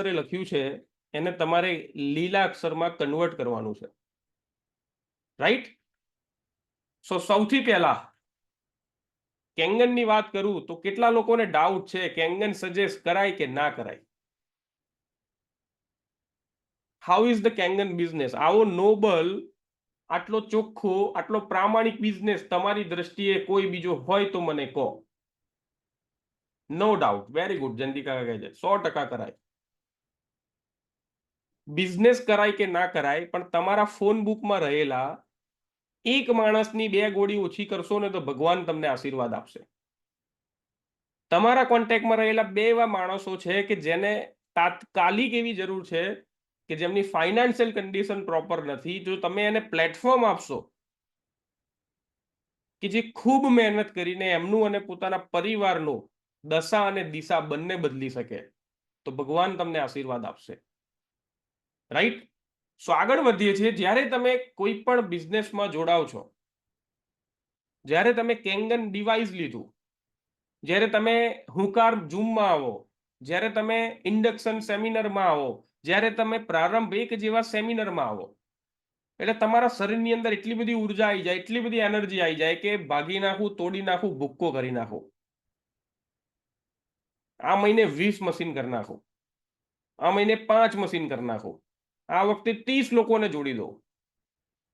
અક્ષરે લખ્યું છે એને તમારે લીલા અક્ષરમાં કન્વર્ટ કરવાનું છે, રાઈટ? સૌથી પહેલા કેંગનની વાત કરું તો કેટલા લોકોને ડાઉટ છે કેંગન સજેસ્ટ કરાય કે ના કરાય? How is the Kangen business? આવો નોબલ, આટલો ચોખ્ખો, આટલો પ્રામાણિક બિઝનેસ તમારી દ્રષ્ટિએ કોઈ બીજો હોય તો મને કહો. No doubt, very good. Jayantika કહે છે 100% કરાય. બિઝનેસ કરાય કે ના કરાય, પણ તમારા ફોન બુકમાં રહેલા એક માણસની 2 ગોળી ઓછી કરશો ને તો ભગવાન તમને આશીર્વાદ આપશે. તમારા કોન્ટેક્ટમાં રહેલા 2 એવા માણસો છે કે જેને તાત્કાલિક એવી જરૂર છે કે જેમની ફાઇનાન્શિયલ કન્ડિશન પ્રોપર નથી. જો તમે એને પ્લેટફોર્મ આપશો કે જે ખૂબ મહેનત કરીને એમનું અને પોતાના પરિવારનું દશા અને દિશા બંને બદલી શકે, તો ભગવાન તમને આશીર્વાદ આપશે, રાઈટ? સો આગળ વધીએ છીએ. જ્યારે તમે કોઈ પણ બિઝનેસમાં જોડાવ છો, જ્યારે તમે કેંગન ડિવાઇસ લીધું, જ્યારે તમે હુંકાર ઝૂમમાં આવો, જ્યારે તમે ઇન્ડક્શન સેમિનારમાં આવો, જ્યારે તમે પ્રારંભ 1 જેવા સેમિનારમાં આવો, એટલે તમારા શરીરની અંદર એટલી બધી ઉર્જા આવી જાય, એટલી બધી એનર્જી આવી જાય કે ભાગી નાખું, તોડી નાખું, ભૂક્કો કરી નાખું. આ મહિને 20 મશીન કરી નાખું, આ મહિને 5 મશીન કરી નાખું, આ વખતે 30 લોકોને જોડી દો.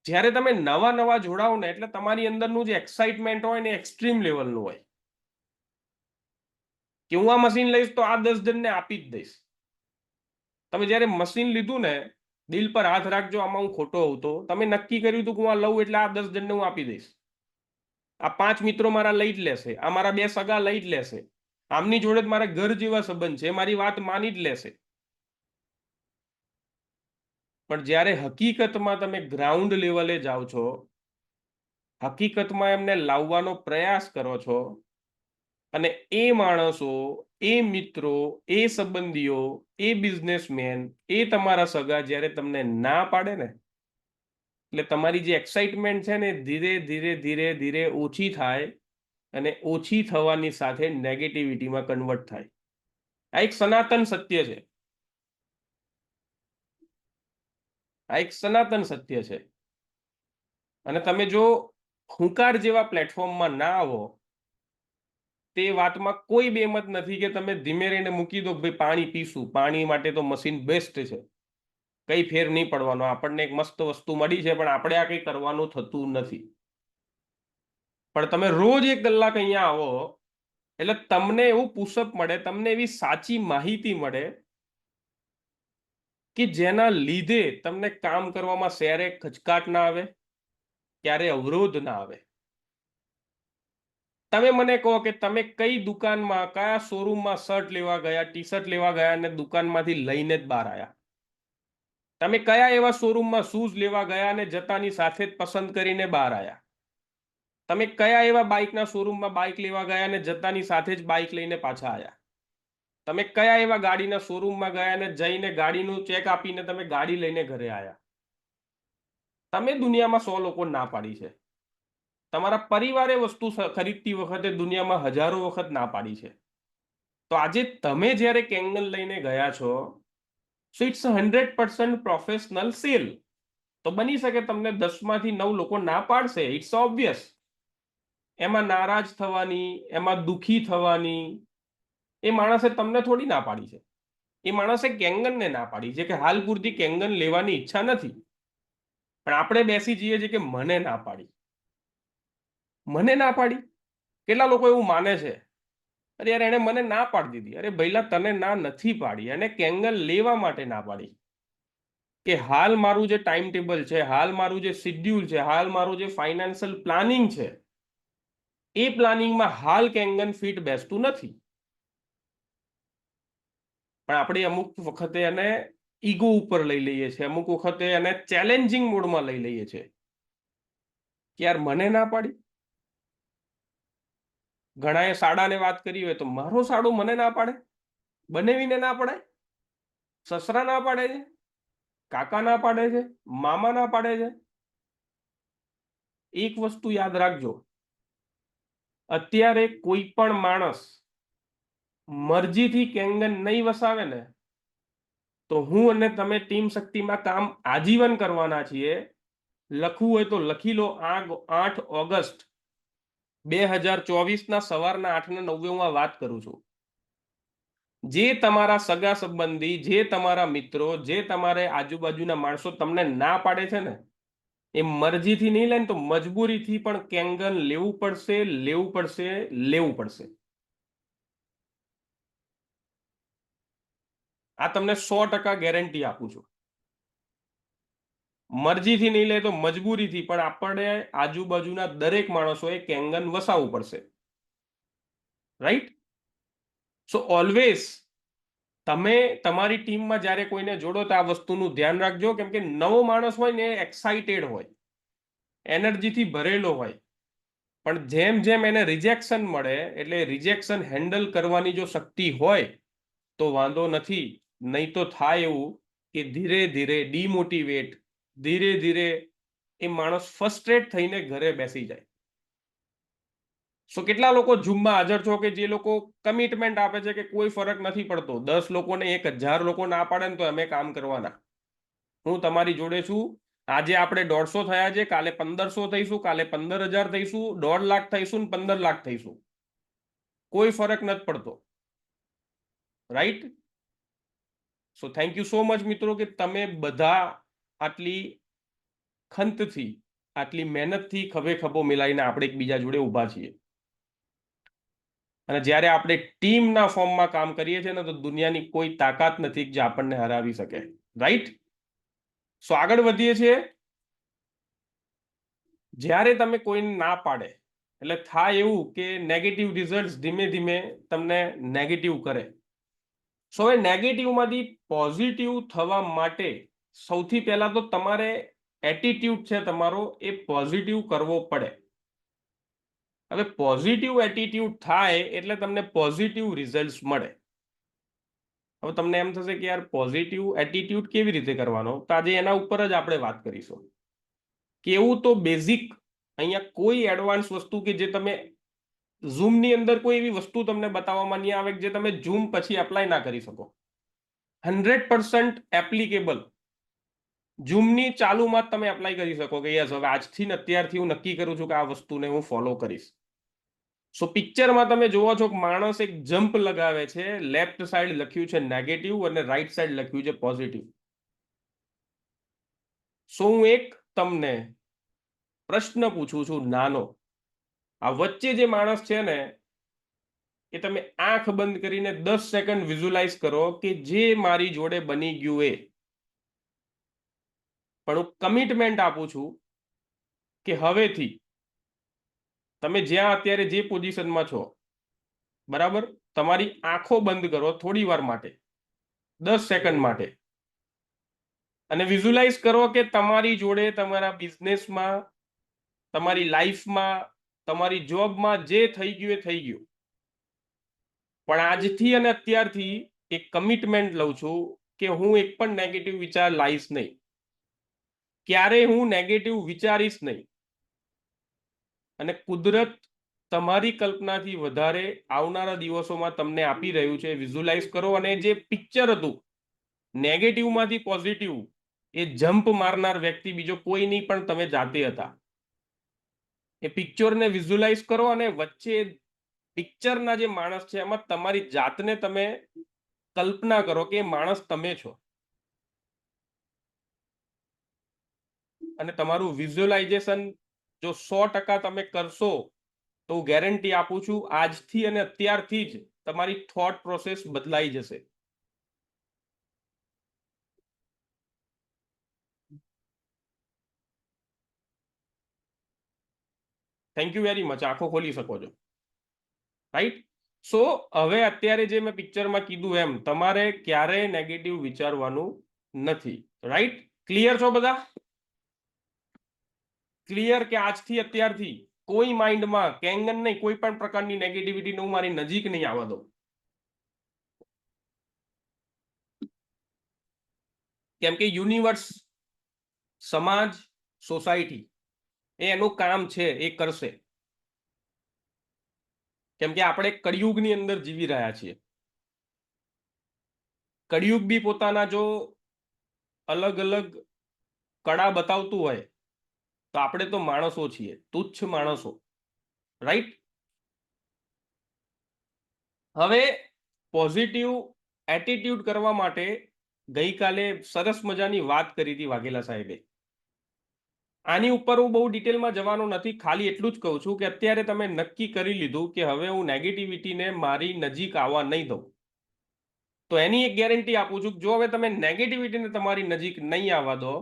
જ્યારે તમે નવા જોડાવો ને એટલે તમારી અંદરનું જે એક્સાઇટમેન્ટ હોય ને એક્સ્ટ્રીમ લેવલનું હોય કે હું આ મશીન લઈશ તો આ 10 જણને આપી જ દઈશ. તમે જ્યારે મશીન લીધું ને, દિલ પર હાથ રાખજો, આમાં હું ખોટો હોઉં તો તમે નક્કી કર્યું હતું કે હું આ લઉં એટલે આ 10 જણને હું આપી દઈશ. આ 5 મિત્રો મારા લઈ જ લેશે, આ મારા 2 સગા લઈ જ લેશે, આમની જોડે જ મારા ઘર જેવા સંબંધ છે, મારી વાત માની જ લેશે. પણ જ્યારે હકીકતમાં તમે ગ્રાઉન્ડ લેવલે જાઓ છો, હકીકતમાં એમને લાવવાનો પ્રયાસ કરો છો, અને એ માણસો, એ મિત્રો, એ સંબંધીઓ, એ બિઝનેસમેન, એ તમારા સગા જ્યારે તમને ના પાડે ને, એટલે તમારી જે એક્સાઇટમેન્ટ છે ને ધીરે ધીરે ધીરે ધીરે ઓછી થાય, અને ઓછી થવાની સાથે નેગેટિવિટીમાં કન્વર્ટ થાય. આ એક સનાતન સત્ય છે, આ એક સનાતન સત્ય છે. અને તમે જો હુંકાર જેવા પ્લેટફોર્મમાં ના આવો, તે વાતમાં કોઈ બેમત નથી કે તમે ધીમે રહીને મૂકી દો, ભાઈ પાણી પીશું, પાણી માટે તો મશીન બેસ્ટ છે, કઈ ફેર નહીં પડવાનો, આપણને એક મસ્ત વસ્તુ મળી છે પણ આપણે આ કંઈ કરવાનું થતું નથી. પણ તમે રોજ 1 કલાક અહીંયા આવો એટલે તમને એવું પુશઅપ મળે, તમને એવી સાચી માહિતી મળે કે જેના લીધે તમને કામ કરવામાં ક્યારે ખચકાટ ના આવે, ક્યારે અવરોધ ના આવે. તમે મને કહો કે તમે કઈ દુકાનમાં, કયા શોરૂમમાં શર્ટ લેવા ગયા, ટી શર્ટ લેવા ગયા અને દુકાનમાંથી લઈને જ બહાર આવ્યા? તમે કયા એવા શોરૂમમાં શૂઝ લેવા ગયા અને જતાની સાથે જ પસંદ કરીને બહાર આવ્યા? તમે કયા એવા બાઇકના શોરૂમમાં બાઇક લેવા ગયા અને જતાની સાથે જ બાઇક લઈને પાછા આવ્યા? તમે કયા એવા ગાડીના શોરૂમમાં ગયા અને જઈને ગાડીનું ચેક આપીને તમે ગાડી લઈને ઘરે આવ્યા? તમે દુનિયામાં 100 લોકો ના પાડી છે, તમારા પરિવારે વસ્તુ ખરીદતી વખતે દુનિયામાં હજારો વખત ના પાડી છે. તો આજે તમે જ્યારે કેંગન લઈને ગયા છો, સો ઇટ્સ 100% પ્રોફેશનલ સેલ. તો બની શકે તમને 10માંથી 9 લોકો ના પાડશે, ઇટ્સ ઓબ્વિયસ. એમાં નારાજ થવાની, એમાં દુખી થવાની, એ માણસે તમને થોડી ના પાડી છે, એ માણસે કેંગનને ના પાડી છે કે હાલ પૂરતી કેંગન લેવાની ઈચ્છા નથી. પણ આપણે બેસી જઈએ છીએ કે મને ના પાડી, મને ના પાડી. કેટલા લોકો એવું માને છે, અરે યાર એને મને ના પાડી દીધી. અરે ભઈલા તને ના નથી પાડી, અને કેંગન લેવા માટે ના પાડી કે હાલ મારું જે ટાઈમ ટેબલ છે, હાલ મારું જે શિડ્યુલ છે, હાલ મારું જે ફાઇનાન્શિયલ પ્લાનિંગ છે, એ પ્લાનિંગમાં હાલ કેંગન ફિટ બેસતું નથી. પણ આપણે અમુક વખતે એને ઈગો ઉપર લઈ લઈએ છીએ, અમુક વખતે એને ચેલેન્જિંગ મોડમાં લઈ લઈએ છીએ કે યાર મને ના પાડી. ઘણાએ સાડાને વાત કરી હોય તો મારો સાડો મને ના પાડે, બનેવીને ના પડાય, સસરા ના પાડે છે, કાકા ના પાડે છે, મામા ના પાડે છે. એક વસ્તુ યાદ રાખજો, અત્યારે કોઈ પણ માણસ મરજીથી કેંગન નહીં વસાવે ને, તો હું અને તમે ટીમ શક્તિમાં કામ આજીવન કરવાના છીએ. લખવું હોય તો લખી લો. 8 ઓગસ્ટ 2024 સવારના 8:09 હું આ વાત કરું છું. જે તમારા સગા સંબંધી, જે તમારા મિત્રો, જે તમારે આજુબાજુના માણસો તમને ના પાડે છે ને, એ મરજીથી નહીં લે ને તો મજબૂરીથી પણ કેંગન લેવું પડશે, લેવું પડશે, લેવું પડશે. આ તમને 100% ગેરંટી આપું છું. મરજીથી નહીં લે તો મજબૂરીથી પણ આપણે આજુબાજુના દરેક માણસોએ કેંગન વસાવવું પડશે. રાઈટ? સો ઓલવેઝ તમે તમારી ટીમમાં જ્યારે કોઈને જોડો તો આ વસ્તુનું ધ્યાન રાખજો, કેમ કે નવો માણસ હોય ને એક્સાઇટેડ હોય, એનર્જીથી ભરેલો હોય, પણ જેમ જેમ એને રિજેક્શન મળે એટલે રિજેક્શન હેન્ડલ કરવાની જો શક્તિ હોય તો વાંધો નથી. નહીં તો થાય એવું કે ધીરે ધીરે ડિમોટિવેટ, ધીરે ધીરે એ માણસ ફ્રસ્ટ્રેટ થઈને ઘરે બેસી જાય. સો કેટલા લોકો ઝૂમમાં હાજર છો કે જે લોકો કમિટમેન્ટ આપે છે કે કોઈ ફરક નથી પડતો, 10 લોકોને 1000 લોકો ના પાડે ને તો અમે કામ કરવાના. હું તમારી જોડે છું. આજે આપણે 150 થયા છે, કાલે 1500 થઈશું, કાલે 15,000 થઈશું, 1.5 લાખ થઈશું, 15 લાખ થઈશું. કોઈ ફરક નથી પડતો. Right? So thank you so much મિત્રો કે તમે બધા આટલી ખંતથી, આટલી મહેનતથી ખભે ખભો મિલાઈને આપણે એકબીજા જોડે ઊભા છીએ. અને જ્યારે આપણે ટીમના ફોર્મમાં કામ કરીએ છીએ ને તો દુનિયાની કોઈ તાકાત નથી જે આપણને હરાવી શકે. રાઈટ? સો આગળ વધીએ છીએ. જ્યારે તમે કોઈને ના પાડે એટલે થાય એવું કે નેગેટિવ રિઝલ્ટ ધીમે ધીમે તમને નેગેટિવ કરે. સો હવે નેગેટિવમાંથી પોઝિટિવ થવા માટે સૌથી પહેલા તો તમારે એટીટ્યુડ છે તમારો એ પોઝિટિવ કરવો પડે. હવે પોઝિટિવ એટીટ્યુડ થાય એટલે તમને પોઝિટિવ રિઝલ્ટ મળે. હવે તમને એમ થશે કે યાર પોઝિટિવ એટીટ્યુડ કેવી રીતે કરવાનો, તો આજે એના ઉપર જ આપણે વાત કરીશું. કેવું તો બેઝિક, અહીંયા કોઈ એડવાન્સ વસ્તુ કે જે તમે ઝૂમની અંદર કોઈ એવી વસ્તુ તમને બતાવવામાં નહીં આવે જે તમે ઝૂમ પછી એપ્લાય ના કરી શકો. 100% એપ્લિકેબલ ઝૂમની ચાલુમાં જ તમે એપ્લાય કરી શકો કે યસ હવે આજથી ને અત્યારથી હું નક્કી કરું છું કે આ વસ્તુને હું ફોલો કરીશ. સો પિક્ચરમાં તમે જોવો છો કે માણસ એક જમ્પ લગાવે છે, લેફ્ટ સાઈડ લખ્યું છે નેગેટિવ અને રાઈટ સાઈડ લખ્યું છે પોઝિટિવ. સો હું એક તમને પ્રશ્ન પૂછું છું નાનો. આ વચ્ચે જે માણસ છે ને એ તમે આંખ બંધ કરીને 10 સેકન્ડ વિઝ્યુલાઇઝ કરો કે જે મારી જોડે બની ગયું એ. પણ હું કમિટમેન્ટ આપું છું કે હવેથી તમે જ્યાં અત્યારે જે પોઝિશનમાં છો, બરાબર, તમારી આંખો બંધ કરો થોડી વાર માટે, 10 સેકન્ડ માટે, અને વિઝ્યુલાઇઝ કરો કે તમારી જોડે તમારા બિઝનેસમાં, તમારી લાઈફમાં, તમારી જોબમાં જે થઈ ગયું એ થઈ ગયું. પણ આજથી અને અત્યારથી એક કમિટમેન્ટ લઉં છું કે હું એક પણ નેગેટિવ વિચાર લાવીશ નહીં, ક્યારેય હું નેગેટિવ વિચારીશ નહીં. અને કુદરત તમારી કલ્પનાથી વધારે આવનારા દિવસોમાં તમને આપી રહ્યું છે. વિઝ્યુલાઇઝ કરો અને જે પિક્ચર હતું નેગેટિવમાંથી પોઝિટિવ, એ જમ્પ મારનાર વ્યક્તિ બીજો કોઈ નહીં પણ તમે જાતે હતા. એ પિક્ચરને વિઝ્યુલાઇઝ કરો અને વચ્ચે પિક્ચરના જે માણસ છે એમાં તમારી જાતને તમે કલ્પના કરો કે માણસ તમે છો. અને તમારું વિઝ્યુલાઇઝેશન જો 100% તમે કરશો તો હું ગેરંટી આપું છું આજથી અને અત્યારથી જ તમારી થોટ પ્રોસેસ બદલાઈ જશે. Thank you very much. આંખો ખોલી શકો છો. રાઈટ? સો હવે અત્યારે જે મેં પિક્ચરમાં કીધું એમ તમારે ક્યારેય નેગેટિવ વિચારવાનું નથી. રાઈટ? ક્લિયર છો બધા? ક્લિયર કે આજથી અત્યારથી કોઈ માઇન્ડમાં કેંગન નહીં, કોઈ પણ પ્રકારની નેગેટિવિટી હું મારી નજીક નહીં આવવા દઉં. કેમ કે યુનિવર્સ, સમાજ, સોસાયટી એ એનું કામ છે, એ કરશે. કેમ કે આપણે કળિયુગની અંદર જીવી રહ્યા છીએ. કળિયુગ બી પોતાના જો અલગ અલગ કળા બતાવતું હોય તો આપણે તો માણસો છીએ, તુચ્છ માણસો, રાઈટ? હવે પોઝિટિવ એટીટ્યુડ કરવા માટે ગઈકાલે સરસ મજાની વાત કરી હતી વાઘેલા સાહેબે. આની ઉપર હું બહુ ડિટેલમાં જવાનો નથી, ખાલી એટલું જ કહું છું કે અત્યારે તમે નક્કી કરી લીધું કે હવે હું નેગેટિવિટીને મારી નજીક આવવા નહીં દઉં, તો એની એક ગેરંટી આપું છું, જો હવે તમે નેગેટિવિટીને તમારી નજીક નહીં આવવા દો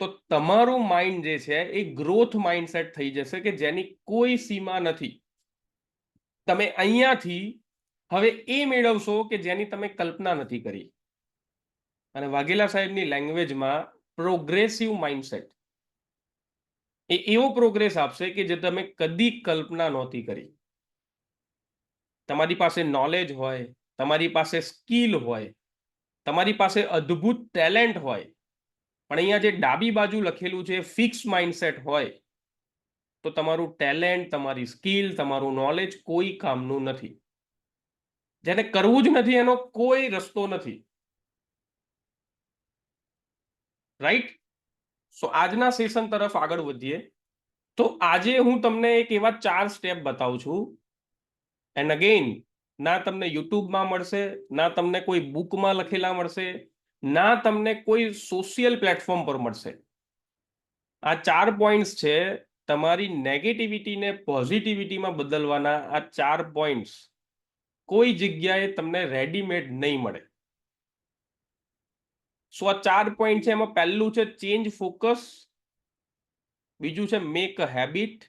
તો તમારું માઇન્ડ જે છે એ ગ્રોથ માઇન્ડસેટ થઈ જશે કે જેની કોઈ સીમા નથી. તમે અહીંયાથી હવે એ મેળવશો કે જેની તમે કલ્પના નથી કરી. અને વાઘેલા સાહેબની લેંગ્વેજમાં પ્રોગ્રેસિવ માઇન્ડસેટ, એ એવો પ્રોગ્રેસ આપશે કે જે તમે કદી કલ્પના નહોતી કરી. તમારી પાસે નોલેજ હોય, તમારી પાસે સ્કિલ હોય, તમારી પાસે અદ્ભુત ટેલેન્ટ હોય, પણ અહીંયા જે ડાબી બાજુ લખેલું છે ફિક્સ માઇન્ડસેટ હોય તો તમારું ટેલેન્ટ, તમારી સ્કિલ, તમારું નોલેજ કોઈ કામનું નથી. જેને કરવું જ નથી એનો કોઈ રસ્તો નથી, રાઈટ? સો આજના સેશન તરફ આગળ વધીએ. તો આજે હું તમને એક એવા 4 સ્ટેપ બતાવું છું, એન્ડ અગેન ના તમને યુટ્યુબમાં મળશે, ના તમને કોઈ બુકમાં લખેલા મળશે, ના તમને કોઈ સોશિયલ પ્લેટફોર્મ પર મળશે. આ 4 પોઈન્ટ્સ છે તમારી નેગેટિવિટીને પોઝિટિવિટીમાં બદલવાના. આ 4 પોઈન્ટ્સ કોઈ જગ્યાએ તમને રેડીમેડ નહીં મળે. સો આ 4 પોઈન્ટ છે, એમાં પહેલું છે ચેન્જ ફોકસ, બીજું છે મેક અ હેબિટ,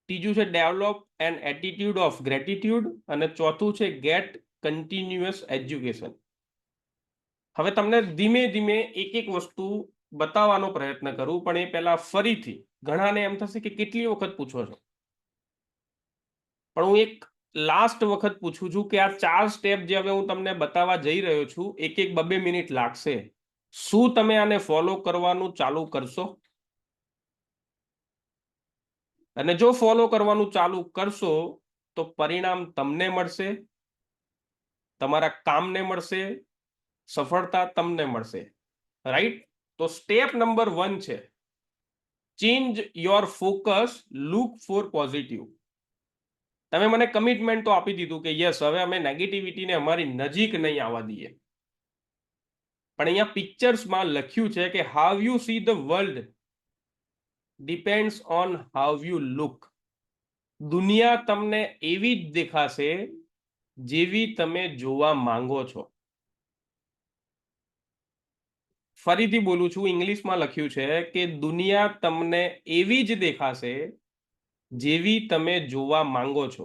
ત્રીજું છે develop an attitude of gratitude, અને ચોથું છે ગેટ કન્ટિન્યુઅસ એજ્યુકેશન. હવે તમને ધીમે ધીમે એક એક વસ્તુ બતાવવાનો પ્રયત્ન કરું, પણ એ પહેલા ફરીથી ઘણાને એમ થશે કે કેટલી વખત પૂછો છો, પણ હું એક લાસ્ટ વખત પૂછું છું કે આ 4 સ્ટેપ જે હવે હું તમને બતાવવા જઈ રહ્યો છું, એક 2 મિનિટ લાગશે, શું તમે આને ફોલો કરવાનું ચાલુ કરશો? અને જો ફોલો કરવાનું ચાલુ કરશો તો પરિણામ તમને મળશે, તમારા કામને મળશે, સફળતા તમને મળશે, રાઈટ? તો સ્ટેપ નંબર 1 છે change your focus, look four positive. તમે મને કમિટમેન્ટ તો આપી દીધું કે યસ, હવે અમે નેગેટિવિટીને અમારી નજીક નહીં આવવા દઈએ, પણ અહીંયા પિક્ચર્સમાં લખ્યું છે કે how you see the world depends on how you look. દુનિયા તમને એવી જ દેખાશે જેવી તમે જોવા માંગો છો. ફરીથી બોલું છું, ઇંગ્લિશમાં લખ્યું છે કે દુનિયા તમને એવી જ દેખાશે જેવી તમે જોવા માંગો છો.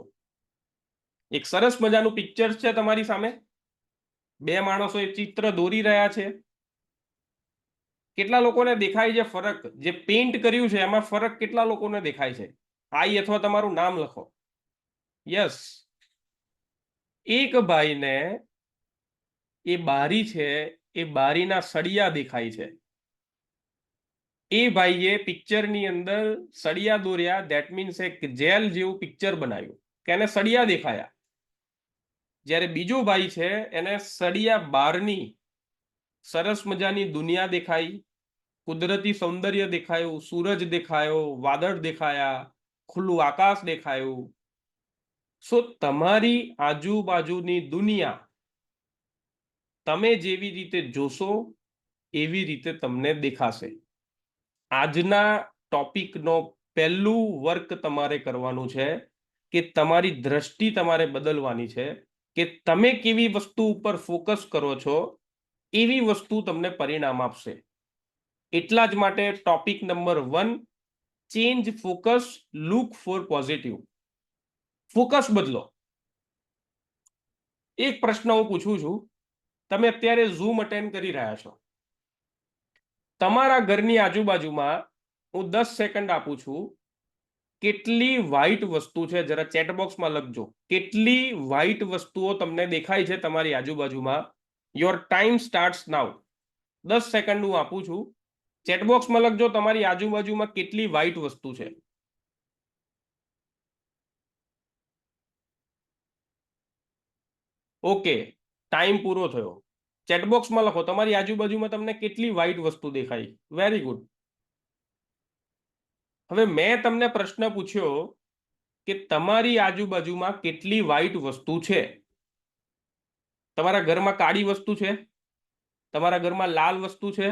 એક સરસ મજાનું પિક્ચર છે તમારી સામે, 2 માણસો એક ચિત્ર દોરી રહ્યા છે. કેટલા લોકોને દેખાય છે ફરક? જે પેઇન્ટ કર્યું છે એમાં ફરક કેટલા લોકોને દેખાય છે? આઈ અથવા તમારું નામ લખો. યસ, એક ભાઈને એ બારી છે, એ બારીના સળિયા દેખાય છે. એ ભાઈએ પિક્ચરની અંદર સળિયા દોર્યા, ધેટ મીન્સ એક જેલ જેવું પિક્ચર બનાવ્યું કે એને સળિયા દેખાયા. જ્યારે બીજો ભાઈ છે એને સળિયા બહારની સરસ મજાની દુનિયા દેખાઈ, કુદરતી સૌંદર્ય દેખાયું, સૂરજ દેખાયો, વાદળ દેખાયા, ખુલ્લું આકાશ દેખાયું. સો તમારી આજુબાજુની દુનિયા તમે જેવી રીતે જોશો એવી રીતે તમને દેખાશે. આજના ટોપિકનો પહેલું વર્ક તમારે કરવાનું છે કે તમારી દ્રષ્ટિ તમારે બદલવાની છે કે તમે કેવી વસ્તુ ઉપર ફોકસ કરો છો એવી વસ્તુ તમને પરિણામ આપશે. એટલા જ માટે topic number 1, change focus, look four positive. Focus બદલો. એક પ્રશ્ન હું પૂછું છું, તમે અત્યારે ઝૂમ અટેન્ડ કરી રહ્યા છો, તમારા ઘરની આજુબાજુમાં હું 10 સેકન્ડ આપું છું, કેટલી વ્હાઈટ વસ્તુ છે જરા ચેટ બોક્સમાં લખજો. કેટલી વ્હાઈટ વસ્તુઓ તમને દેખાય છે તમારી આજુબાજુમાં? Your time starts now. 10 second હું આપું છું, ચેટ બોક્સમાં લખજો તમારી આજુબાજુમાં કેટલી વ્હાઈટ વસ્તુ છે. ઓકે, ટાઈમ પૂરો થયો. ચેટબોક્સમાં લખો તમારી આજુબાજુમાં તમને કેટલી વ્હાઈટ વસ્તુ દેખાય. Very good. હવે મેં તમને પ્રશ્ન પૂછ્યો કે તમારી આજુબાજુમાં કેટલી વ્હાઈટ વસ્તુ છે. તમારા ઘરમાં કાળી વસ્તુ છે, તમારા ઘરમાં લાલ વસ્તુ છે,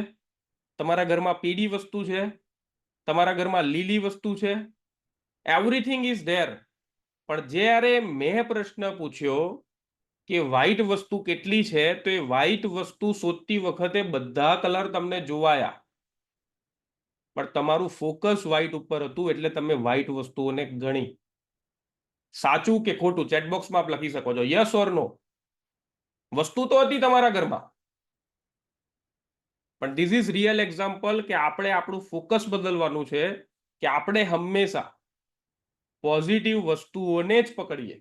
તમારા ઘરમાં પીળી વસ્તુ છે, તમારા ઘરમાં લીલી વસ્તુ છે. Everything is there. પણ જ્યારે મેં પ્રશ્ન પૂછ્યો કે વ્હાઈટ વસ્તુ કેટલી છે, તો એ વ્હાઈટ વસ્તુ શોધતી વખતે બધા કલર તમને જોવાયા, પણ તમારું ફોકસ વ્હાઈટ ઉપર હતું એટલે તમે વ્હાઈટ વસ્તુઓને ગણી. સાચું કે ખોટું ચેટબોક્સમાં આપ લખી શકો છો, યસ ઓર નો. વસ્તુ તો હતી તમારા ઘરમાં, પણ ધીસ ઇઝ રિયલ એક્ઝામ્પલ કે આપણે આપણું ફોકસ બદલવાનું છે કે આપણે હંમેશા પોઝિટિવ વસ્તુઓને જ પકડીએ.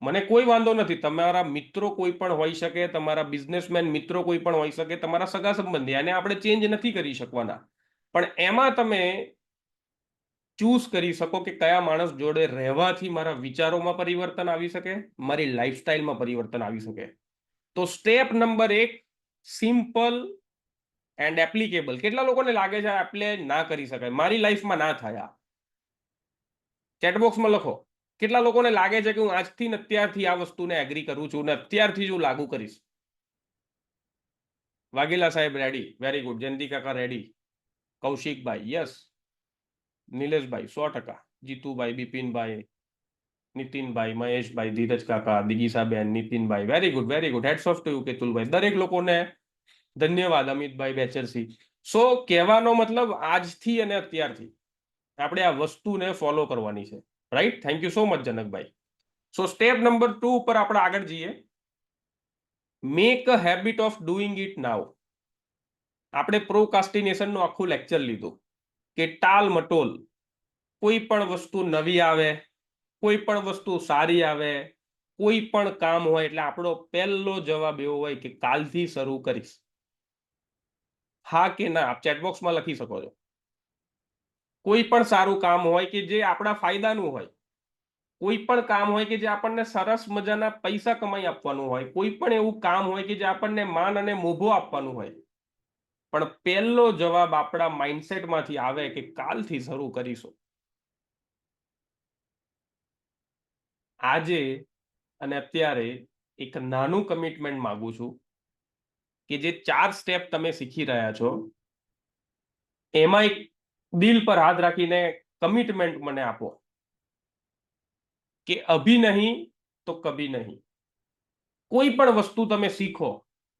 મને કોઈ વાંધો નથી, તમારા મિત્રો કોઈ પણ હોઈ શકે, તમારા બિઝનેસમેન મિત્રો કોઈ પણ હોઈ શકે, તમારા સગા સંબંધી, આને આપણે ચેન્જ નથી કરી શકવાના, પણ એમાં તમે ચૂઝ કરી શકો કે કયા માણસ જોડે રહેવાથી મારા વિચારોમાં પરિવર્તન આવી શકે, મારી લાઈફસ્ટાઈલમાં પરિવર્તન આવી શકે. તો step number 1, simple and applicable. કેટલા લોકોને લાગે છે એપ્લાય ના કરી શકાય, મારી લાઈફમાં ના થાય? ચેટબોક્સમાં લખો. કેટલા લોકોને લાગે છે કે હું આજથી ને અત્યારથી આ વસ્તુને એગ્રી કરું છું ને અત્યારથી જ હું લાગુ કરીશ? વાઘેલા સાહેબ રેડી, વેરી ગુડ. જયંતિ કાકા રેડી, કૌશિકભાઈ યસ, નિલેશભાઈ 100%, જીતુભાઈ, બિપિનભાઈ, નીતિનભાઈ, મહેશભાઈ, ધીરજ કાકા, Digisaben, Nitinbhai, very good very good. Hats off to you Ketulbhai. દરેક લોકોને ધન્યવાદ. અમિતભાઈ બેચરસી. સો કહેવાનો મતલબ આજથી અને અત્યારથી આપણે આ વસ્તુને ફોલો કરવાની છે, right? Thank you so much Janakbhai. So step number 2 ઉપર આપણે આગળ જઈએ. Make a habit of doing it નાઉ. આપણે પ્રોકાસ્ટિનેશનનું આખું લેક્ચર લીધું કે ટાલ મટોલ, કોઈ પણ વસ્તુ નવી આવે, કોઈ પણ વસ્તુ સારી આવે, કોઈ પણ કામ હોય એટલે આપણો પહેલો જવાબ એવો હોય કે કાલથી શરૂ કરીશ. હા કે ના આપ ચેટબોક્સમાં લખી શકો છો. કોઈ પણ સારું કામ હોય કે જે આપણા ફાયદાનું હોય, કોઈ પણ કામ હોય કે જે આપણને સરસ મજાના પૈસા કમાઈ આપવાનું હોય, કોઈ પણ એવું કામ હોય કે જે આપણને માન અને મોભો આપવાનું હોય, પણ પહેલો જવાબ આપણા માઇન્ડસેટમાંથી આવે કે કાલથી શરૂ કરીશું. આજે અને અત્યારે એક નાનું કમિટમેન્ટ માંગુ છું કે જે 4 સ્ટેપ તમે શીખી રહ્યા છો એમાં એક દિલ પર હાથ રાખીને કમિટમેન્ટ મને આપો કે અભી નહીં તો કભી નહીં. કોઈ પણ વસ્તુ તમે શીખો,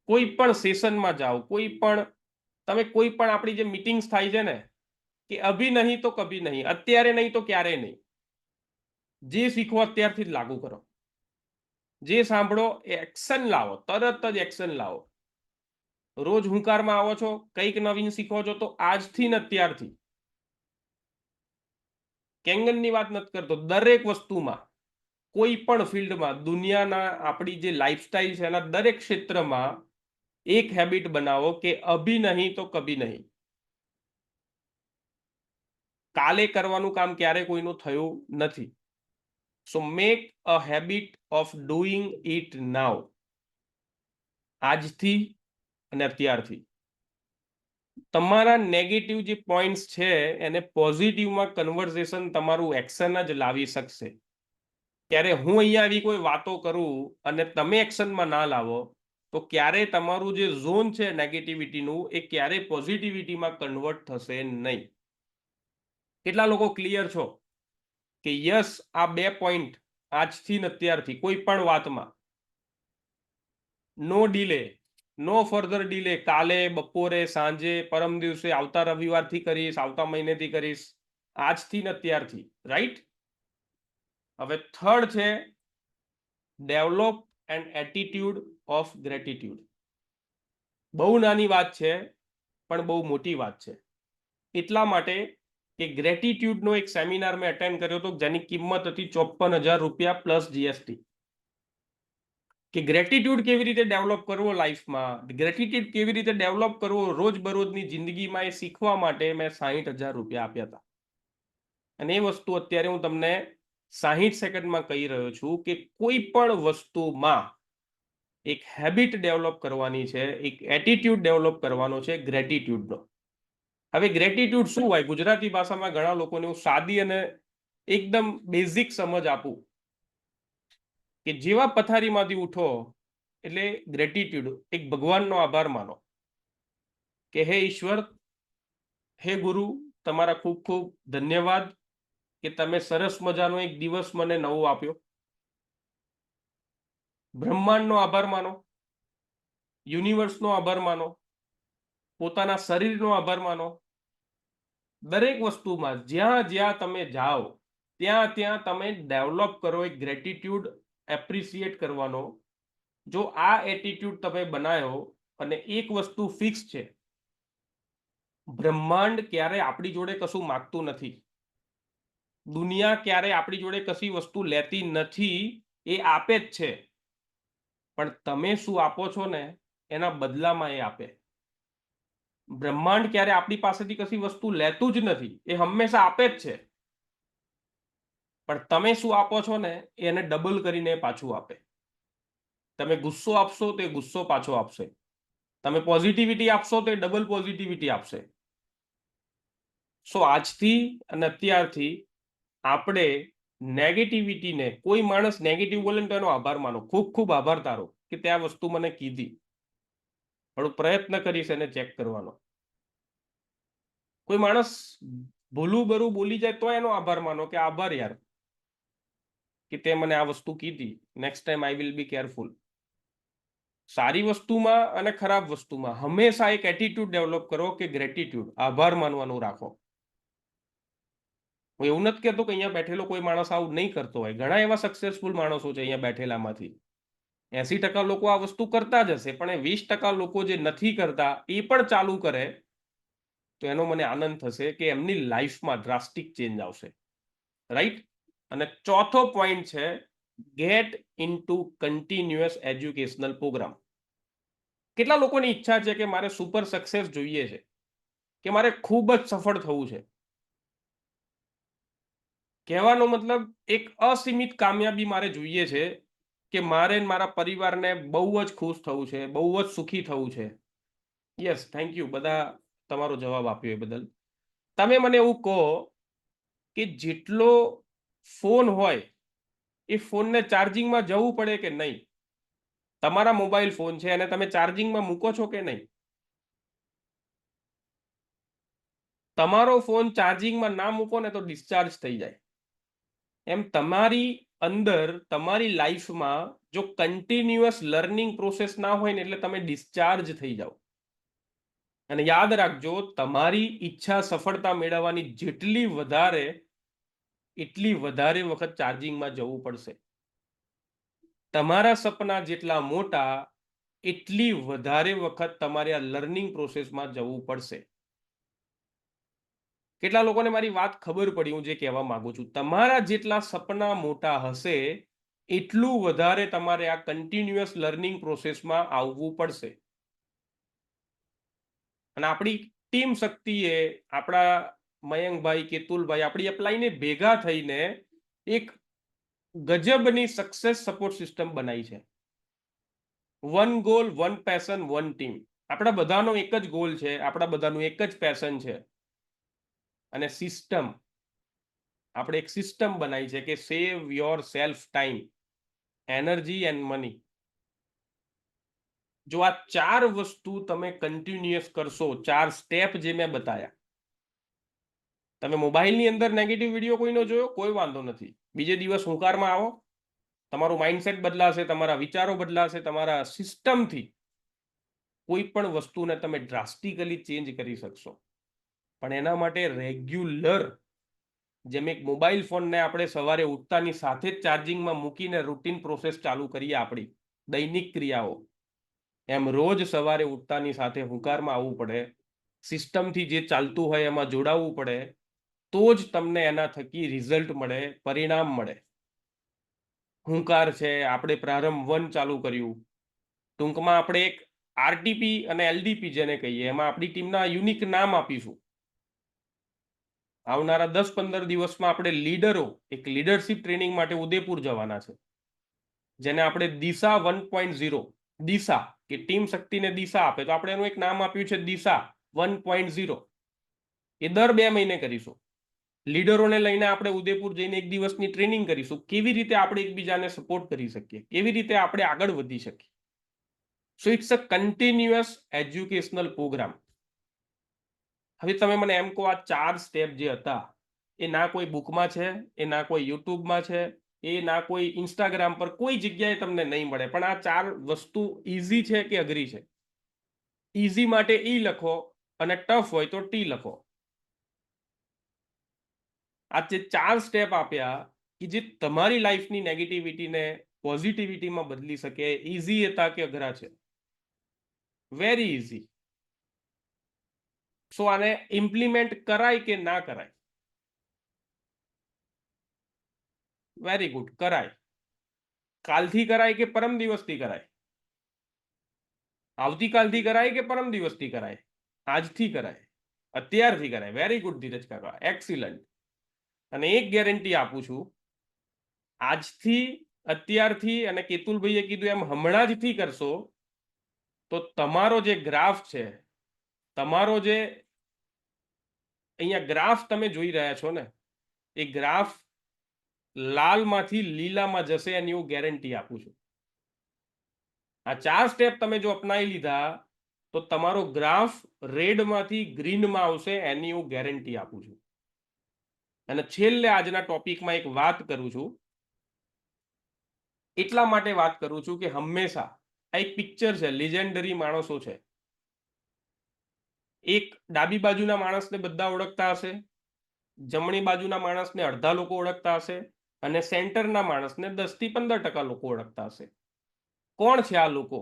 કોઈ પણ સેશનમાં જાઓ, કોઈ પણ આપણી જે મીટિંગ્સ થાય છે ને, કે અભી નહીં તો કભી નહીં, અત્યારે નહીં તો ક્યારે નહીં. જે શીખો અત્યારથી જ લાગુ કરો. જે સાંભળો એ એક્શન લાવો, તરત જ એક્શન લાવો. રોજ હુંકારમાં આવો છો, કંઈક નવીન શીખો છો, તો આજથી ને અત્યારથી. કેંગનની વાત નથી કરતો, દરેક વસ્તુમાં, કોઈ પણ ફિલ્ડમાં, દુનિયાના આપણી જે લાઈફસ્ટાઈલ છે એના દરેક ક્ષેત્રમાં એક હેબિટ બનાવો કે અભી નહીં તો કભી નહીં. કાલે કરવાનું કામ ક્યારે કોઈનું થયું નથી. So make a habit of doing it now. આજથી અને અત્યારથી તમારા નેગેટિવ જે પોઈન્ટ્સ છે એને પોઝિટિવમાં કન્વર્ઝેશન તમારું એક્શન જ લાવી શકશે. ત્યારે હું અહીંયા આવી કોઈ વાતો કરું અને તમે એક્શનમાં ના લાવો તો ક્યારે તમારું જે ઝોન છે નેગેટિવિટીનું એ ક્યારે પોઝિટિવિટીમાં કન્વર્ટ થશે નહીં. કેટલા લોકો ક્લિયર છો કે યસ આ 2 પોઈન્ટ આજથી ને અત્યારથી કોઈ પણ વાતમાં નો ડીલે, નો ફર્ધર ડીલે, કાલે, બપોરે, સાંજે, પરમ દિવસે, આવતા રવિવારથી કરીશ, આવતા મહિનેથી કરીશ, આજથી ને અત્યારથી, રાઈટ? હવે થર્ડ છે develop an attitude of gratitude. બહુ નાની વાત છે પણ બહુ મોટી વાત છે. એટલા માટે કે ગ્રેટિટ્યુડનો એક સેમિનાર મેં અટેન્ડ કર્યો હતો જેની કિંમત હતી 54,000 રૂપિયા પ્લસ જીએસટી. કે ગ્રેટિટ્યુડ કેવી રીતે ડેવલપ કરવો લાઈફમાં, ગ્રેટિટ્યુડ કેવી રીતે ડેવલપ કરવો રોજબરોજની જિંદગીમાં, એ શીખવા માટે મેં 60,000 રૂપિયા આપ્યા હતા. અને એ વસ્તુ અત્યારે હું તમને 60 સેકન્ડમાં કહી રહ્યો છું કે કોઈ પણ વસ્તુમાં એક હેબિટ ડેવલપ કરવાની છે, એક એટીટ્યુડ ડેવલપ કરવાનો છે ગ્રેટિટ્યુડનો. હવે ગ્રેટિટ્યુડ શું હોય? ગુજરાતી ભાષામાં ઘણા લોકોને હું સાદી અને એકદમ બેઝિક સમજ આપું કે જેવા પથારીમાંથી ઉઠો એટલે ગ્રેટિટ્યુડ, એક ભગવાનનો આભાર માનો કે હે ઈશ્વર, હે ગુરુ, તમારા ખૂબ ખૂબ ધન્યવાદ કે તમે સરસ મજાનો એક દિવસ મને નવો આપ્યો. બ્રહ્માંડનો આભાર માનો, યુનિવર્સનો આભાર માનો, પોતાના શરીરનો આભાર માનો. દરેક વસ્તુમાં જ્યાં જ્યાં તમે જાઓ ત્યાં ત્યાં તમે ડેવલપ કરો એક ગ્રેટિટ્યુડ, એપ્રિશિએટ કરવાનો. જો આ એટીટ્યુડ તમે બનાવ્યો, અને એક વસ્તુ ફિક્સ છે, બ્રહ્માંડ ક્યારે આપણી જોડે કશું માગતું નથી, દુનિયા ક્યારે આપણી જોડે કશી વસ્તુ લેતી નથી, એ આપે જ છે. પણ તમે શું આપો છો ને એના બદલામાં એ આપે. બ્રહ્માંડ ક્યારે આપણી પાસેથી કશી વસ્તુ લેતું જ નથી, એ હંમેશા આપે જ છે. પણ તમે શું આપો છો ને એને ડબલ કરીને પાછું આપે. તમે ગુસ્સો આપશો તો એ ગુસ્સો પાછો આપશે, તમે પોઝિટિવિટી આપશો તો એ ડબલ પોઝિટિવિટી આપશે. સો આજથી અને અત્યારથી આપણે નેગેટિવિટીને, કોઈ માણસ નેગેટિવ બોલે તો એનો આભાર માનો, ખૂબ ખૂબ આભાર તારો કે તે આ વસ્તુ મને કીધી, પણ પ્રયત્ન કરીશ એને ચેક કરવાનો. કોઈ માણસ ભૂલું બરું બોલી જાય તો એનો આભાર માનો કે આભાર યાર કે તે મને આ વસ્તુ કીધી, next time I will be careful. સારી વસ્તુમાં અને ખરાબ વસ્તુમાં હંમેશા એક એટીટ્યુડ ડેવલપ કરો કે ગ્રેટિટ્યુડ, આભાર માનવાનું રાખો. હું એવું નથી કહેતો કે અહીંયા બેઠેલો કોઈ માણસ આવું નહીં કરતો હોય, ઘણા એવા સક્સેસફુલ માણસો છે અહીંયા બેઠેલામાંથી. 80% લોકો આ વસ્તુ કરતા જ હશે, પણ એ 20% લોકો જે નથી કરતા એ પણ ચાલુ કરે તો એનો મને આનંદ થશે કે એમની લાઈફમાં ડ્રાસ્ટિક ચેન્જ આવશે. રાઈટ? અને ચોથો પોઈન્ટ છે get into continuous educational program. કેટલા લોકોની ઈચ્છા છે કે મારે સુપર સક્સેસ જોઈએ છે, કે મારે ખૂબ જ સફળ થવું છે? કહેવાનો મતલબ એક અસીમિત કામયાબી મારે જોઈએ છે, કે મારે મારા પરિવારને બહુ જ ખુશ થવું છે, બહુ જ સુખી થવું છે. યસ, થેન્ક યુ બધા તમારો જવાબ આપ્યો એ બદલ. તમે મને એવું કહો કે જેટલો ફોન હોય એ ફોનને ચાર્જિંગમાં જવું પડે કે નહીં? તમારા મોબાઈલ ફોન છે અને તમે ચાર્જિંગમાં મૂકો છો કે નહીં? તમારો ફોન ચાર્જિંગમાં ના મૂકો ને તો ડિસ્ચાર્જ થઈ જાય. એમ તમારી અંદર, તમારી લાઈફમાં જો કન્ટિન્યુઅસ લર્નિંગ પ્રોસેસ ના હોય ને એટલે તમે ડિસ્ચાર્જ થઈ જાઓ. અને યાદ રાખજો, તમારી ઈચ્છા સફળતા મેળવવાની જેટલી વધારે, એટલી વધારે વખત ચાર્જિંગમાં જવું પડશે. તમારા સપના જેટલા મોટા, એટલી વધારે વખત તમારે આ લર્નિંગ પ્રોસેસમાં જવું પડશે. કેટલા લોકોને મારી વાત ખબર પડી હું જે કહેવા માંગુ છું? તમારા જેટલા સપના મોટા હશે એટલું વધારે તમારે આ કન્ટિન્યુઅસ લર્નિંગ પ્રોસેસમાં આવવું પડશે. અને આપણી ટીમ શક્તિએ, આપણા મયંકભાઈ, કેતુલભાઈ, આપણી અપ્લાયને ભેગા થઈને એક ગજબની સક્સેસ સપોર્ટ સિસ્ટમ બનાવી છે. One goal, one passion, one team. આપણા બધાનો એક જ ગોલ છે, આપણા બધાનું એક જ પેશન છે. અને સિસ્ટમ, આપણે એક સિસ્ટમ બનાવી છે કે સેવ your self time, energy and money. જો આ 4 વસ્તુ તમે કન્ટિન્યુઅસ કરશો, 4 સ્ટેપ જે મેં બતાયા. તમે મોબાઈલની અંદર નેગેટિવ વિડીયો કોઈનો જોયો, કોઈ વાંધો નથી, બીજે દિવસ હુંકારમાં આવો, તમારું માઇન્ડસેટ બદલાશે, તમારા વિચારો બદલાશે, તમારા સિસ્ટમથી કોઈ પણ વસ્તુને તમે ડ્રાસ્ટિકલી ચેન્જ કરી શકશો. પણ એના માટે રેગ્યુલર, જેમ એક મોબાઈલ ફોનને આપણે સવારે ઉઠતાની સાથે જ ચાર્જિંગમાં મૂકીને રૂટીન પ્રોસેસ ચાલુ કરીએ આપણી દૈનિક ક્રિયાઓ, એમ રોજ સવારે ઉઠતાની સાથે હુંકારમાં આવવું પડે, સિસ્ટમથી જે ચાલતું હોય એમાં જોડાવવું પડે, તો જ તમને એના થકી રિઝલ્ટ મળે, પરિણામ મળે. હુંકાર છે, આપણે પ્રારંભ 1 ચાલુ કર્યું, ટૂંકમાં આપણે એક આરટીપી અને એલડીપી જેને કહીએ, એમાં આપણી ટીમના યુનિક નામ આપીશું. આવનારા 10-15 દિવસમાં આપણે લીડરો એક લીડરશિપ ટ્રેનિંગ માટે ઉદયપુર જવાના છે, જેને આપણે દિશા 1.0 દિશા, કે ટીમ શક્તિને દિશા આપે, તો આપણે એનું એક નામ આપ્યું છે દિશા 1.0. એ દર 2 મહિને કરીશું. લીડરોને લઈને આપણે ઉદયપુર જઈને એક દિવસની ટ્રેનિંગ કરીશું, કેવી રીતે આપણે એકબીજાને સપોર્ટ કરી શકીએ, કેવી રીતે આપણે આગળ વધી શકીએ. So it's a continuous educational program. હવે તમે મને એમ કહો, આ 4 સ્ટેપ જે હતા એ ના કોઈ બુકમાં છે, એ ના કોઈ યુટ્યુબમાં છે, એ ના કોઈ ઇન્સ્ટાગ્રામ પર કોઈ જગ્યાએ તમને નહીં મળે. પણ આ 4 વસ્તુ ઈઝી છે કે અઘરી છે? ઈઝી માટે ઈ લખો અને ટફ હોય તો ટી લખો. આ જે 4 સ્ટેપ આપ્યા કે જે તમારી લાઈફની નેગેટિવિટીને પોઝિટિવિટીમાં બદલી શકે, ઈઝી હતા કે અઘરા છે? Very easy. સો આને ઇમ્પ્લિમેન્ટ કરાય કે ના કરાય? વેરી ગુડ, કરાય. કાલથી કરાય કે પરમ દિવસથી કરાય? આવતીકાલથી કરાય કે પરમ દિવસથી કરાય? આજથી કરાય, અત્યારથી કરાય. વેરી ગુડ ધીરજ કાકા, એક્સિલન્ટ. અને એક ગેરંટી આપું છું, આજથી, અત્યારથી અને કેતુલભાઈએ કીધું એમ હમણાં જથી કરશો તો તમારો જે ગ્રાફ છે, તમારો જે અહીંયા ગ્રાફ તમે જોઈ રહ્યા છો ને, એ ગ્રાફ લાલમાંથી લીલામાં જશે, એની હું ગેરંટી આપું છું. આ 4 સ્ટેપ તમે જો અપનાવી લીધા તો તમારો ગ્રાફ રેડમાંથી ગ્રીનમાં આવશે, એની હું ગેરંટી આપું છું. અને છેલ્લે આજના ટોપિકમાં એક વાત કરું છું, એટલા માટે વાત કરું છું કે હંમેશા આ એક પિક્ચર છે, લેજેન્ડરી માણસો છે. એક ડાબી બાજુના માણસને બધા ઓળખતા હશે, જમણી બાજુના માણસને અડધા લોકો ઓળખતા હશે, અને સેન્ટરના માણસને 10 થી 15% લોકો ઓળખતા હશે. કોણ છે આ લોકો?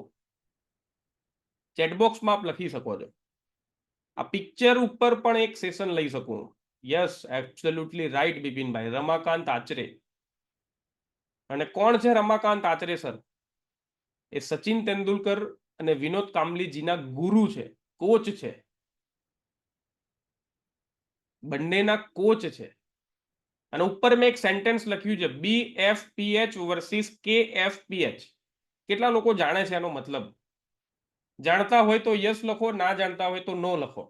ચેટબોક્સમાં આપ લખી શકો છો. આ પિક્ચર ઉપર પણ એક સેશન લઈ શકું. Yes, absolutely right Bipinbhai, Ramakant Achre. અને કોણ છે રમાકાંત આચરે સર? એ સચિન તેંડુલકર અને વિનોદ કાંબલીજીના ગુરુ છે, કોચ છે, બંનેના કોચ છે. અને ઉપર મેં એક સેન્ટેન્સ લખ્યું છે, BFPH વર્સિસ KFPH. કેટલા લોકો જાણે છે એનો મતલબ? જાણતા હોય તો યસ લખો, ના જાણતા હોય તો નો લખો.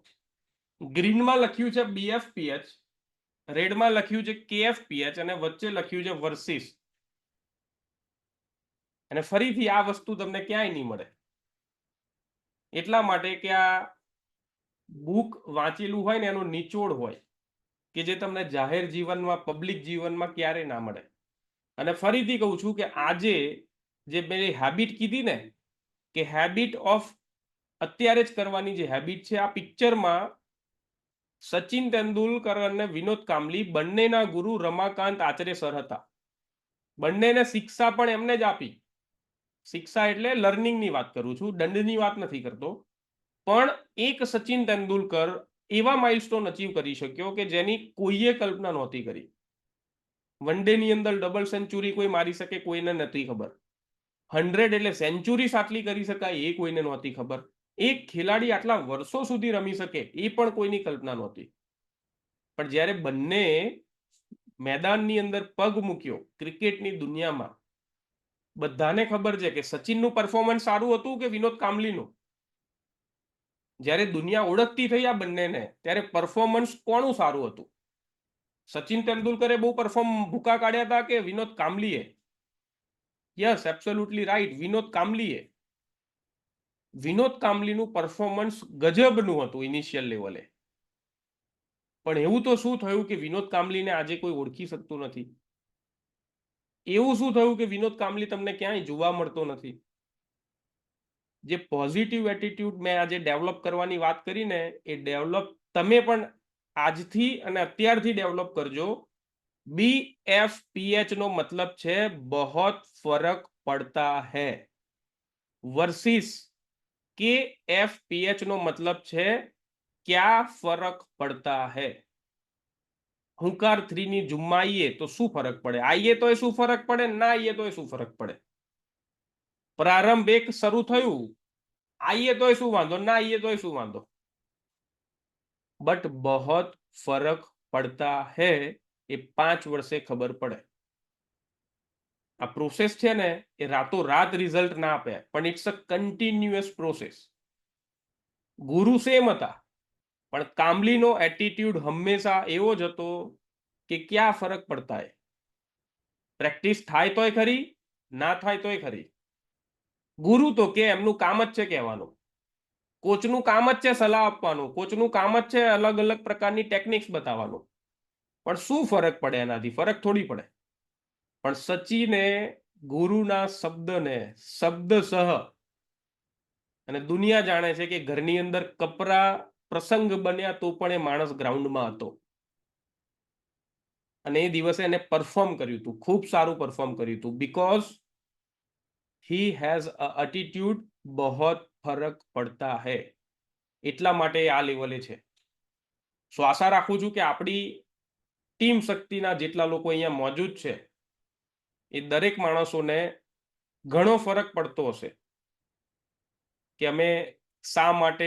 ગ્રીનમાં લખ્યું છે BFPH, રેડમાં લખ્યું છે KFPH, અને વચ્ચે લખ્યું છે વર્સિસ. અને ફરીથી આ વસ્તુ તમને ક્યાંય નહીં મળે. એટલા માટે કે આ બુક વાંચેલું હોય ને એનો નિચોડ હોય, કે જે તમને જાહેર જીવનમાં, પબ્લિક જીવનમાં ક્યારે ના મળે. અને ફરીથી કહું છું કે આજે જે મેં હેબિટ કીધી ને, કે હેબિટ ઓફ અત્યારે જ કરવાની જે હેબિટ છે, આ પિક્ચરમાં સચિન તેંડુલકર અને વિનોદ કાંબલી બંનેના ગુરુ રમાકાંત આચરે સર હતા. બંનેને શિક્ષા પણ એમને જ આપી. શિક્ષા એટલે લર્નિંગની વાત કરું છું, દંડની વાત નથી કરતો. પણ એક સચિન તેંડુલકર એવા માઇલસ્ટોન અચીવ કરી શક્યો કે જેની કોઈએ કલ્પના નહોતી કરી. વન ડે ની અંદર ડબલ સેન્ચુરી કોઈ મારી શકે, કોઈને નથી ખબર. 100 એટલે સેન્ચુરી આટલી કરી શકાય એ કોઈને નહોતી ખબર. એક ખેલાડી આટલા વર્ષો સુધી રમી શકે એ પણ કોઈની કલ્પના નહોતી. પણ જ્યારે બંને મેદાનની અંદર પગ મૂક્યો ક્રિકેટની દુનિયામાં, બધાને ખબર છે કે સચિનનું પરફોર્મન્સ સારું હતું કે વિનોદ કાંબલીનું. જ્યારે દુનિયા ઓળખતી થઈ આ બંનેને, ત્યારે પરફોર્મન્સ કોનું સારું હતું? સચિન તેંડુલકરે બહુ ભૂકા કાઢ્યા હતા કે વિનોદ કાંબલીએ? યસ, એબ્સોલ્યુટલી રાઈટ, વિનોદ કાંબલીએ. વિનોદ કાંબલીનું પરફોર્મન્સ ગજબનું હતું ઇનિશિયલ લેવલે. પણ એવું તો શું થયું કે વિનોદ કાંબલીને આજે કોઈ ઓળખી શકતું નથી? એવું શું થયું કે વિનોદ કાંબલી તમને ક્યાંય જોવા મળતો નથી? જે પોઝિટિવ એટીટ્યુડ મેં આજે ડેવલપ કરવાની વાત કરી ને, એ ડેવલપ તમે પણ આજથી અને અત્યારથી ડેવલપ કરજો. BFPH નો મતલબ છે બહોત ફરક પડતા હૈ, વર્સિસ KFPH નો મતલબ છે ક્યા ફરક પડતા હૈ. હુંકાર 3 ની જુમ્મા આઈએ તો શું ફરક પડે? આઈએ તો શું ફરક પડે, ના આઈએ તો શું ફરક પડે? પ્રારંભ એક શરૂ થયું, આઈએ તો શું વાંધો, ના આઈએ તો શું વાંધો? બટ બહોત ફરક પડતા હૈ એ 5 વર્ષે ખબર પડે. આ પ્રોસેસ છે ને એ રાતોરાત રિઝલ્ટ ના આપે, પણ ઇટ્સ અ કન્ટિન્યુઅસ પ્રોસેસ. ગુરુ સેમ હતા, પણ કામલીનો એટીટ્યુડ હંમેશા એવો જ હતો કે ક્યાં ફરક પડતા હે, પ્રેક્ટિસ થાય તોય ખરી, ના થાય તોય ખરી. ગુરુ તો કે એમનું કામ જ છે કહેવાનું, કોચનું કામ જ છે સલાહ આપવાનું, કોચનું કામ જ છે અલગ અલગ પ્રકારની ટેકનિક્સ બતાવવાનું. પણ શું ફરક પડે એનાથી? ફરક થોડી પડે. પણ સચિને ગુરુના શબ્દને શબ્દસહ, અને દુનિયા જાણે છે કે ઘરની અંદર કપરા પ્રસંગ બન્યા તો પણ એ માણસ ગ્રાઉન્ડમાં હતો, અને એ દિવસે એને પરફોર્મ કર્યું હતું, ખૂબ સારું પરફોર્મ કર્યું હતું, because he has a attitude बहुत फर्क પડતા હે, એટલા માટે આ લેવલે છે. સો આશા રાખું છું કે આપણી ટીમ શક્તિના જેટલા લોકો અહીંયા મોજૂદ છે એ દરેક માણસોને ઘણો ફરક પડતો હશે કે અમે શા માટે